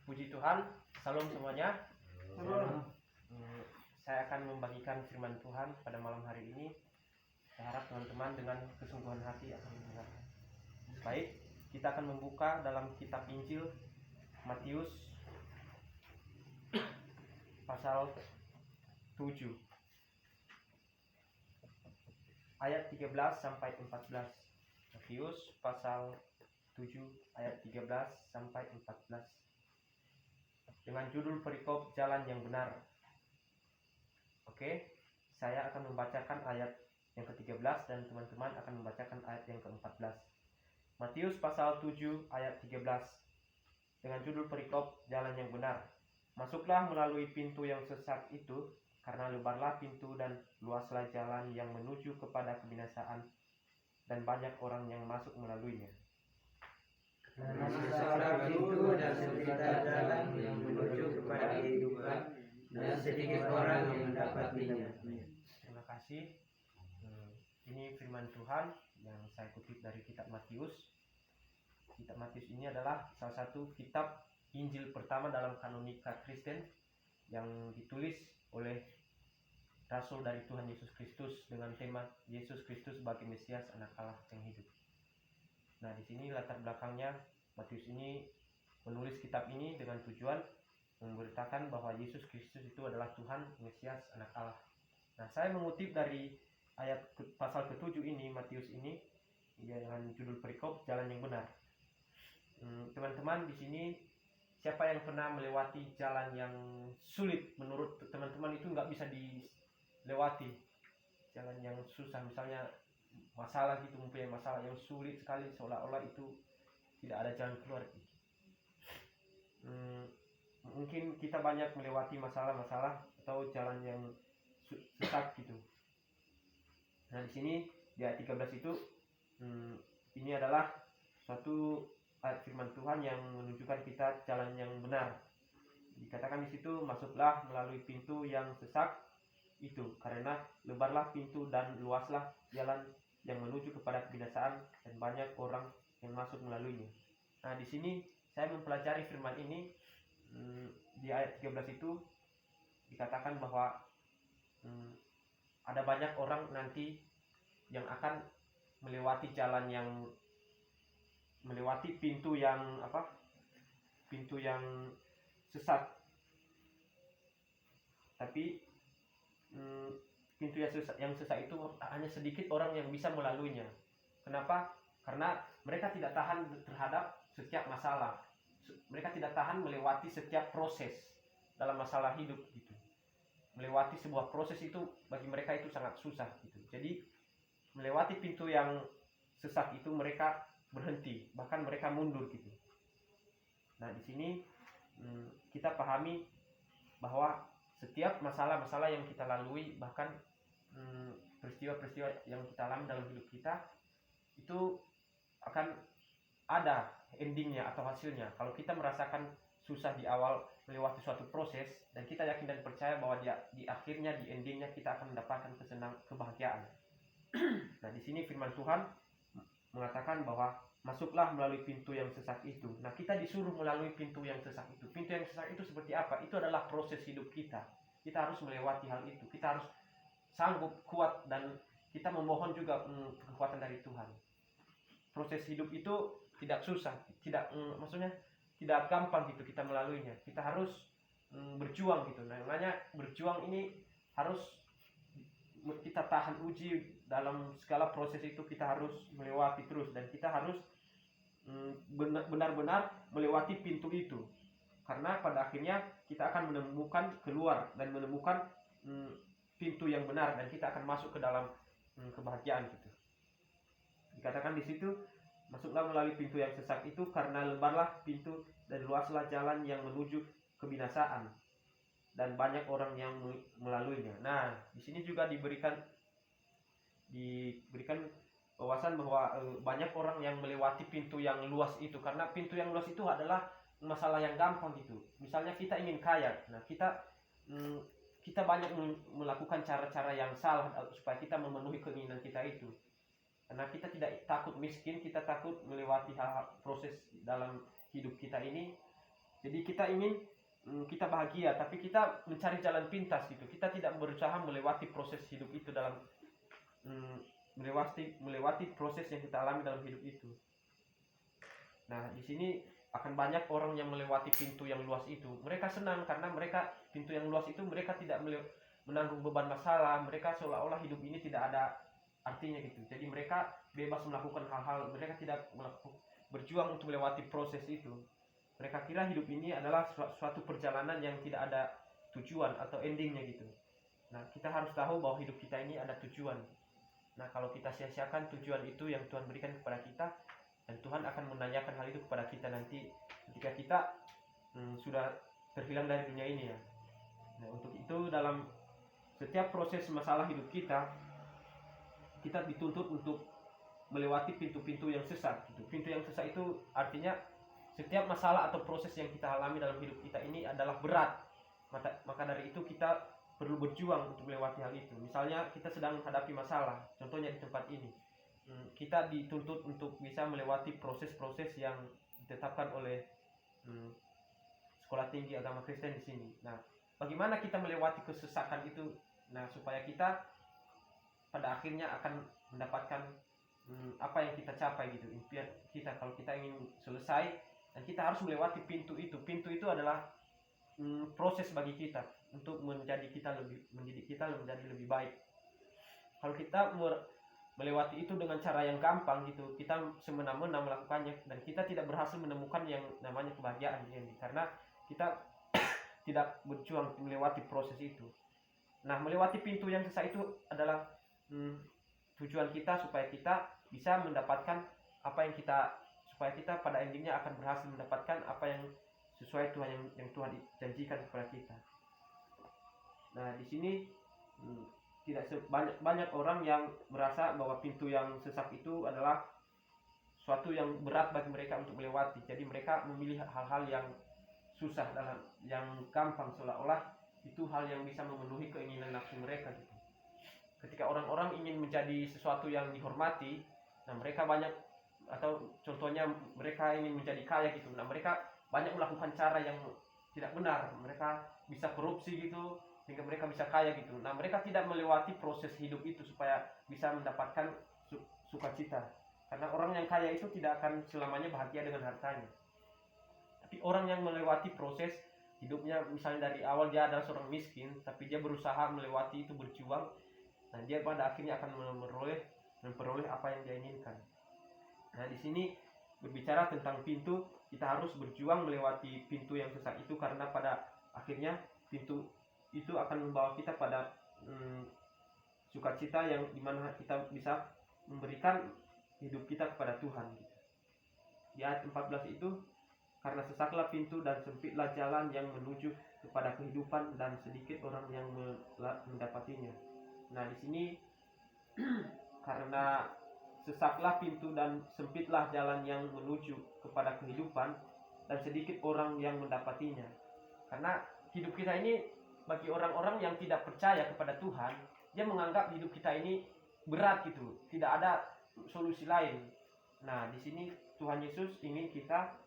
Puji Tuhan, salam semuanya. Salam. Saya akan membagikan firman Tuhan pada malam hari ini. Saya harap teman-teman dengan kesungguhan hati akan mendengarkan. Baik, kita akan membuka dalam kitab Injil Matius pasal 7 ayat 13 sampai 14. Matius pasal 7 ayat 13 sampai 14. Dengan judul perikop jalan yang benar. Oke, saya akan membacakan ayat yang ke-13 dan teman-teman akan membacakan ayat yang ke-14. Matius pasal 7 ayat 13. Dengan judul perikop jalan yang benar. Masuklah melalui pintu yang sesat itu, karena lebarlah pintu dan luaslah jalan yang menuju kepada kebinasaan, dan banyak orang yang masuk melaluinya. Karena sesalah pintu dan sempit jalan yang menuju kepada kehidupan, dan sedikit orang yang mendapatinya. Terima kasih. Ini firman Tuhan yang saya kutip dari kitab Matius. Kitab Matius ini adalah salah satu kitab Injil pertama dalam kanonika Kristen yang ditulis oleh Rasul dari Tuhan Yesus Kristus dengan tema Yesus Kristus sebagai Mesias Anak Allah yang hidup. Nah, di sini latar belakangnya Matius ini menulis kitab ini dengan tujuan memberitakan bahwa Yesus Kristus itu adalah Tuhan Mesias Anak Allah. Nah, saya mengutip dari ayat pasal ke-7 ini, Matius ini, dengan judul perikop jalan yang benar. Teman-teman di sini, siapa yang pernah melewati jalan yang sulit menurut teman-teman itu nggak bisa dilewati, jalan yang susah, misalnya masalah gitu, mempunyai masalah yang sulit sekali, seolah-olah itu tidak ada jalan keluar. Mungkin kita banyak melewati masalah-masalah atau jalan yang sesat gitu. Nah, di sini di ayat 13 itu ini adalah suatu ayat firman Tuhan yang menunjukkan kita jalan yang benar. Dikatakan di situ, masuklah melalui pintu yang sesat itu, karena lebarlah pintu dan luaslah jalan yang menuju kepada kebinasaan, dan banyak orang yang masuk melaluinya. Nah, di sini saya mempelajari firman ini. Di ayat 13 itu dikatakan bahwa ada banyak orang nanti yang akan melewati jalan yang melewati pintu yang pintu yang sesat. Tapi pintu yang sesat itu hanya sedikit orang yang bisa melaluinya. Kenapa? Karena mereka tidak tahan terhadap setiap masalah. Mereka tidak tahan melewati setiap proses dalam masalah hidup gitu. Melewati sebuah proses itu bagi mereka itu sangat susah gitu. Jadi melewati pintu yang sesat itu mereka berhenti, bahkan mereka mundur gitu. Nah, di sini kita pahami bahwa setiap masalah-masalah yang kita lalui, bahkan peristiwa-peristiwa yang kita alami dalam hidup kita itu akan ada endingnya atau hasilnya. Kalau kita merasakan susah di awal melewati suatu proses, dan kita yakin dan percaya bahwa di akhirnya, di endingnya kita akan mendapatkan kebahagiaan. Nah, di sini firman Tuhan mengatakan bahwa masuklah melalui pintu yang sesat itu. Nah, kita disuruh melalui pintu yang sesat itu. Pintu yang sesat itu seperti apa? Itu adalah proses hidup kita. Kita harus melewati hal itu. Kita harus sanggup, kuat, dan kita memohon juga kekuatan dari Tuhan. Proses hidup itu tidak susah, maksudnya tidak gampang gitu kita melaluinya. Kita harus berjuang gitu. Nah, namanya berjuang ini harus kita tahan uji dalam segala proses itu. Kita harus melewati terus, dan kita harus benar-benar melewati pintu itu, karena pada akhirnya kita akan menemukan keluar dan menemukan pintu yang benar, dan kita akan masuk ke dalam kebahagiaan gitu. Dikatakan di situ, masuklah melalui pintu yang sesat itu, karena lebarlah pintu dan luaslah jalan yang menuju kebinasaan, dan banyak orang yang melaluinya. Nah, di sini juga diberikan wawasan bahwa banyak orang yang melewati pintu yang luas itu, karena pintu yang luas itu adalah masalah yang gampang gitu. Misalnya kita ingin kaya, nah kita banyak melakukan cara-cara yang salah supaya kita memenuhi keinginan kita itu. Karena kita tidak takut miskin, kita takut melewati hal-hal proses dalam hidup kita ini Jadi kita ingin kita bahagia, tapi kita mencari jalan pintas gitu. Kita tidak berusaha melewati proses hidup itu dalam melewati proses yang kita alami dalam hidup itu. Nah, di sini akan banyak orang yang melewati pintu yang luas itu. Mereka senang karena mereka pintu yang luas itu mereka tidak menanggung beban masalah. Mereka seolah-olah hidup ini tidak ada artinya gitu. Jadi mereka bebas melakukan hal-hal. Mereka tidak berjuang untuk melewati proses itu. Mereka kira hidup ini adalah suatu perjalanan yang tidak ada tujuan atau endingnya gitu. Nah, kita harus tahu bahwa hidup kita ini ada tujuan. Nah, kalau kita sia-siakan tujuan itu yang Tuhan berikan kepada kita, dan Tuhan akan menanyakan hal itu kepada kita nanti ketika kita sudah terhilang dari dunia ini ya. Nah, untuk itu dalam setiap proses masalah hidup kita dituntut untuk melewati pintu-pintu yang sesat gitu. Pintu yang sesat itu artinya setiap masalah atau proses yang kita alami dalam hidup kita ini adalah berat. Maka dari itu kita perlu berjuang untuk melewati hal itu. Misalnya kita sedang menghadapi masalah, contohnya di tempat ini. Kita dituntut untuk bisa melewati proses-proses yang ditetapkan oleh Sekolah Tinggi Agama Kristen di sini. Nah, bagaimana kita melewati kesesakan itu? Nah, supaya kita pada akhirnya akan mendapatkan apa yang kita capai gitu, impian kita kalau kita ingin selesai. Dan kita harus melewati pintu itu. Pintu itu adalah proses bagi kita untuk mendidik kita menjadi lebih baik. Kalau kita melewati itu dengan cara yang gampang gitu, kita semena-mena melakukannya dan kita tidak berhasil menemukan yang namanya kebahagiaan ini karena kita tidak berjuang melewati proses itu. Nah, melewati pintu yang sesat itu adalah tujuan kita supaya kita bisa mendapatkan apa yang supaya kita pada endingnya akan berhasil mendapatkan apa yang sesuai Tuhan yang Tuhan janjikan kepada kita. Nah, di sini tidak banyak orang yang merasa bahwa pintu yang sesat itu adalah suatu yang berat bagi mereka untuk melewati. Jadi mereka memilih hal-hal yang susah yang gampang, seolah-olah itu hal yang bisa memenuhi keinginan nafsu mereka gitu. Ketika orang-orang ingin menjadi sesuatu yang dihormati, nah mereka banyak, atau contohnya mereka ingin menjadi kaya gitu, nah mereka banyak melakukan cara yang tidak benar. Mereka bisa korupsi gitu sehingga mereka bisa kaya gitu. Nah, mereka tidak melewati proses hidup itu supaya bisa mendapatkan sukacita. Karena orang yang kaya itu tidak akan selamanya bahagia dengan hartanya. Tapi orang yang melewati proses hidupnya, misalnya dari awal dia adalah seorang miskin, tapi dia berusaha melewati itu, berjuang, nah dia pada akhirnya akan memperoleh apa yang dia inginkan. Nah, di sini berbicara tentang pintu, kita harus berjuang melewati pintu yang sesat itu karena pada akhirnya pintu itu akan membawa kita pada sukacita yang dimana kita bisa memberikan hidup kita kepada Tuhan. Di ayat 14 itu, karena sesatlah pintu dan sempitlah jalan yang menuju kepada kehidupan dan sedikit orang yang mendapatinya. Nah, di sini karena sesatlah pintu dan sempitlah jalan yang menuju kepada kehidupan dan sedikit orang yang mendapatinya. Karena hidup kita ini bagi orang-orang yang tidak percaya kepada Tuhan, dia menganggap hidup kita ini berat gitu, tidak ada solusi lain. Nah, di sini Tuhan Yesus ingin kita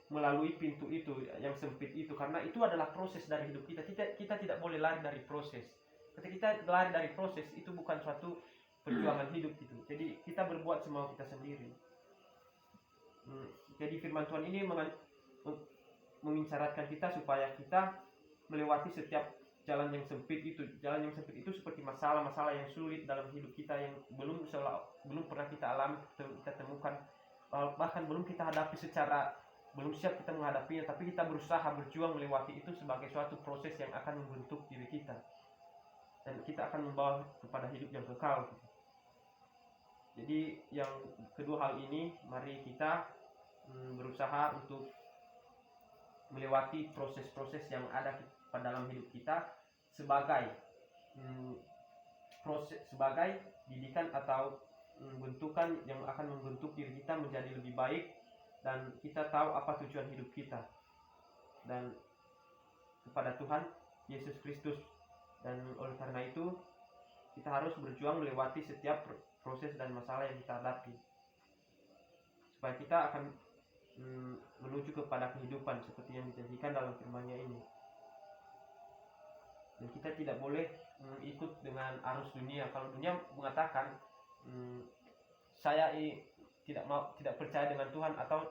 melalui pintu itu yang sempit itu, karena itu adalah proses dari hidup kita. Kita tidak boleh lari dari proses. Ketika kita lari dari proses, itu bukan suatu perjuangan hidup gitu. Jadi kita berbuat semau kita sendiri. Jadi firman Tuhan ini mengisyaratkan kita supaya kita melewati setiap jalan yang sempit itu. Jalan yang sempit itu seperti masalah-masalah yang sulit dalam hidup kita yang belum pernah kita alami, kita temukan, bahkan belum kita hadapi belum siap kita menghadapinya, tapi kita berusaha berjuang melewati itu sebagai suatu proses yang akan membentuk diri kita dan kita akan membawa kepada hidup yang kekal. Jadi yang kedua hal ini, mari kita berusaha untuk melewati proses-proses yang ada pada dalam hidup kita sebagai sebagai didikan atau bentukan yang akan membentuk diri kita menjadi lebih baik, dan kita tahu apa tujuan hidup kita dan kepada Tuhan Yesus Kristus. Dan oleh karena itu kita harus berjuang melewati setiap proses dan masalah yang kita hadapi supaya kita akan menuju menuju kepada kehidupan seperti yang dijanjikan dalam firman-Nya ini. Dan kita tidak boleh ikut dengan arus dunia. Kalau dunia mengatakan tidak percaya dengan Tuhan, atau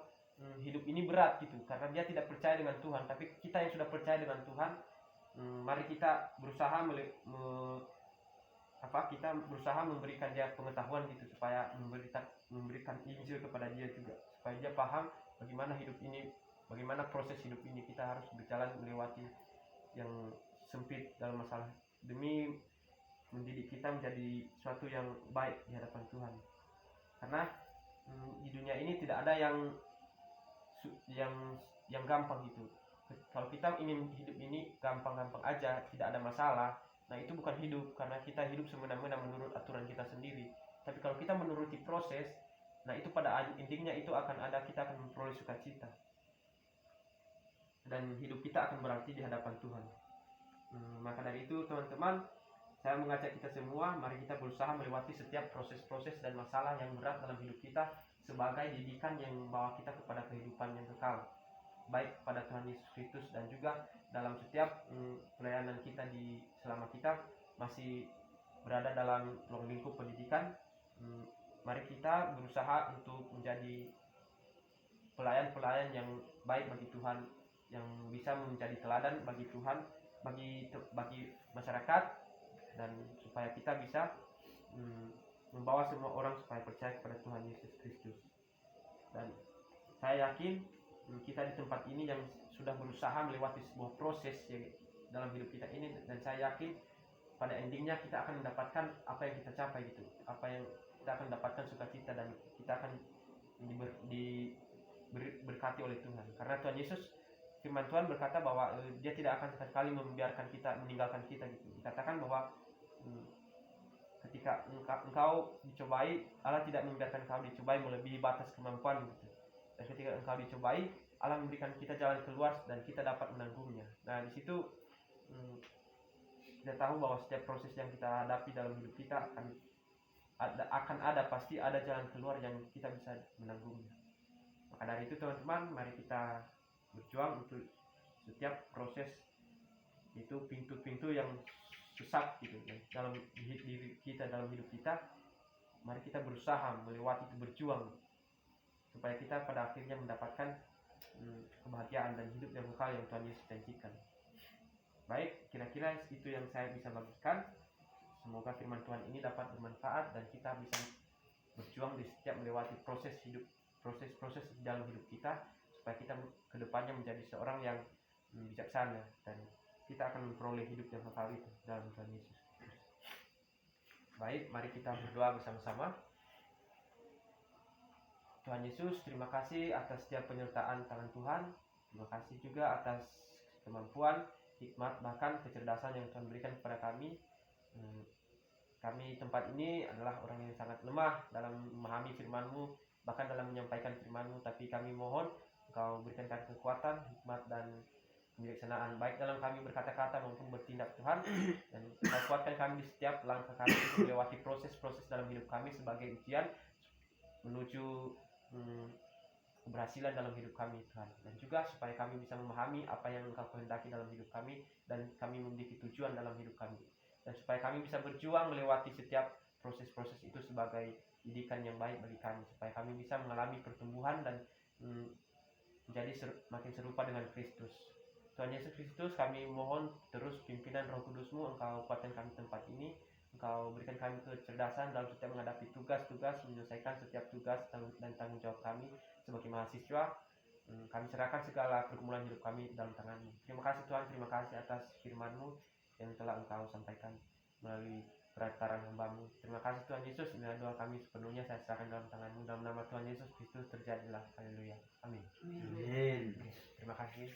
hidup ini berat gitu, karena dia tidak percaya dengan Tuhan. Tapi kita yang sudah percaya dengan Tuhan, mari kita berusaha kita berusaha memberikan dia pengetahuan gitu, supaya memberikan Injil kepada dia juga, supaya dia paham bagaimana hidup ini, bagaimana proses hidup ini. Kita harus berjalan melewati yang sempit dalam masalah, demi mendidik kita menjadi suatu yang baik di hadapan Tuhan. Karena di dunia ini tidak ada yang gampang gitu. Kalau kita ingin hidup ini gampang-gampang aja, tidak ada masalah, nah itu bukan hidup, karena kita hidup semena-mena menurut aturan kita sendiri. Tapi kalau kita menuruti proses, nah itu pada intinya itu kita akan memperoleh sukacita, dan hidup kita akan berarti di hadapan Tuhan. Maka dari itu teman-teman, saya mengajak kita semua, mari kita berusaha melewati setiap proses-proses dan masalah yang berat dalam hidup kita sebagai didikan yang membawa kita kepada kehidupan yang kekal, baik pada Tuhan Yesus Kristus, dan juga dalam setiap pelayanan kita selama kita masih berada dalam ruang lingkup pendidikan. Mari kita berusaha untuk menjadi pelayan-pelayan yang baik bagi Tuhan, yang bisa menjadi teladan bagi Tuhan, bagi masyarakat, dan supaya kita bisa membawa semua orang supaya percaya kepada Tuhan Yesus Kristus. Dan saya yakin kita di tempat ini yang sudah berusaha melewati sebuah proses dalam hidup kita ini, dan saya yakin pada endingnya kita akan mendapatkan apa yang kita capai gitu, apa yang kita akan dapatkan sukacita, dan kita akan diberkati oleh Tuhan. Karena Tuhan Yesus, firman Tuhan berkata bahwa dia tidak akan sekali membiarkan kita meninggalkan kita gitu. Dikatakan bahwa ketika engkau dicobai, Allah tidak membiarkan engkau dicobai melebihi batas kemampuan gitu. Dan ketika engkau dicobai, Allah memberikan kita jalan keluar dan kita dapat menanggungnya. Nah, di situ kita tahu bahwa setiap proses yang kita hadapi dalam hidup kita pasti ada jalan keluar yang kita bisa menanggungnya. Maka dari itu teman-teman, mari kita berjuang untuk setiap proses itu, pintu-pintu yang susah gitu dalam diri kita, dalam hidup kita. Mari kita berusaha melewati itu, berjuang supaya kita pada akhirnya mendapatkan kebahagiaan dan hidup yang kekal yang Tuhan Yesus janjikan. Baik, kira-kira itu yang saya bisa bagikan. Semoga firman Tuhan ini dapat bermanfaat dan kita bisa berjuang di setiap melewati proses dalam hidup kita, supaya kita kedepannya menjadi seorang yang bijaksana, dan kita akan memperoleh hidup yang kekal itu dalam Tuhan Yesus Kristus. Baik, mari kita berdoa bersama-sama. Tuhan Yesus, terima kasih atas setiap penyertaan tangan Tuhan. Terima kasih juga atas kemampuan, hikmat, bahkan kecerdasan yang Tuhan berikan kepada kami. Kami tempat ini adalah orang yang sangat lemah dalam memahami firman-Mu, bahkan dalam menyampaikan firman-Mu. Tapi kami mohon Engkau berikan kami kekuatan, hikmat, dan kebijaksanaan, baik dalam kami berkata-kata maupun bertindak Tuhan. Dan Engkau kuatkan kami di setiap langkah kami untuk melewati proses-proses dalam hidup kami sebagai ujian menuju keberhasilan dalam hidup kami Tuhan. Dan juga supaya kami bisa memahami apa yang Engkau kehendaki dalam hidup kami, dan kami memiliki tujuan dalam hidup kami. Dan supaya kami bisa berjuang melewati setiap proses-proses itu sebagai didikan yang baik bagi kami, supaya kami bisa mengalami pertumbuhan dan menjadi makin serupa dengan Kristus. Tuhan Yesus Kristus, kami mohon terus pimpinan Roh Kudus-Mu. Engkau kuatkan kami tempat ini, Engkau berikan kami kecerdasan dalam setiap menghadapi tugas-tugas, menyelesaikan setiap tugas dan tanggung jawab kami sebagai mahasiswa. Kami serahkan segala pergumulan hidup kami dalam tangan-Mu. Terima kasih Tuhan, terima kasih atas firman-Mu yang telah Engkau sampaikan melalui perantaraan hamba-Mu. Terima kasih Tuhan Yesus, inilah doa kami sepenuhnya saya serahkan dalam tangan-Mu. Dalam nama Tuhan Yesus Kristus terjadilah. Haleluya. Amin. Amin. Terima kasih.